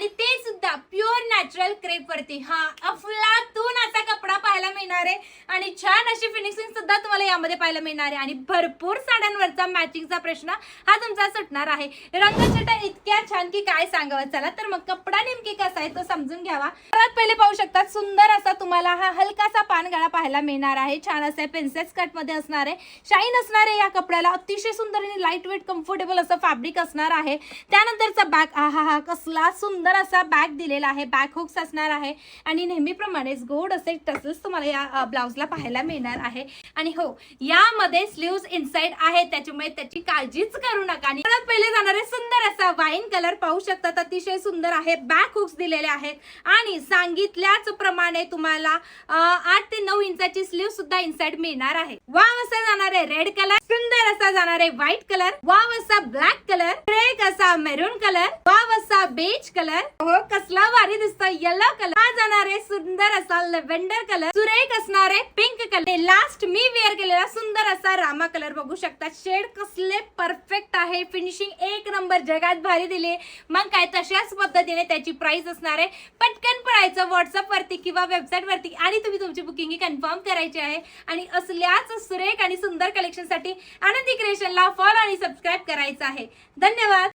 आणि ते सुद्धा प्युअर नॅचरल क्रेप वरती। हा अफलातून असा कपडा पाहायला मिळणार आहे आणि छान अशी फिनिशिंग सुद्धा तुम्हाला यामध्ये पाहायला मिळणार आहे आणि भरपूर साड्यांवरचा मॅचिंगचा प्रश्न हा तुमचा सुटणार आहे। रंगछटा इतक्या छान की काय सांगावं। चला तर मग कपडा नेमकी कसा आहे तो समजून घ्यावा। सर्वात पहिले पाहू शकता सुंदर असा तुम्हाला हा हलकासा पानगळा पाहायला मिळणार आहे। छान असे प्रिन्सेस कट मध्ये असणार आहे, शाईन असणार आहे या कपड्याला, अतिशय सुंदर आणि लाईट वेट कम्फर्टेबल असं फॅब्रिक असणार आहे। त्यानंतरचा बॅक आहा कसला सुंदर असा बॅक दिलेला आहे, बॅक हुक्स असणार आहे आणि नेहमीप्रमाणेच गोड असे टसल्स तुम्हाला या ब्लाउजला पाहायला मिळणार आहे। आणि हो यामध्ये स्लीव्स इनसाइड आहे, त्याच्यामुळे त्याची काळजीच करू नका। आणि सर्वात पहिले जाणारे सुंदर असा वाईन कलर पाहू शकतात, अतिशय सुंदर आहे, बॅक हुक्स दिलेले आहेत आणि सांगितल्याच प्रमाणे तुम्हाला 8 ते 9 इंचाची स्लीव सुद्धा इनसाइड मिळणार आहे। वाव असा जाणार आहे रेड कलर, सुंदर असा जाणार आहे व्हाईट कलर, वाव असा ब्लॅक कलर, एक असा मेरून कलर, वाव असा बेज कलर, हो कसला भारी दिसतो येलो कलर, हा जाणार आहे सुंदर असा लेव्हेंडर कलर, सुरेख असणार आहे पिंक कलर, लास्ट मी वेअर केलेला सुंदर असा रामा कलर बघू शकता। शेड कसले परफेक्ट आहे, फिनिशिंग एक नंबर, जगात भारी दिले। मग काय तशाच पद्धतीने त्याची प्राइस असणार आहे। पटकन पळायचं व्हॉट्सअप वरती किंवा वेबसाईट वरती आणि तुम्ही तुमची बुकिंग कन्फर्म करायची आहे। आणि असल्याच सुरेख आणि सुंदर कलेक्शन साठी आनंदी क्रिएशनला फॉलो आणि सबस्क्राइब करायचं आहे। धन्यवाद।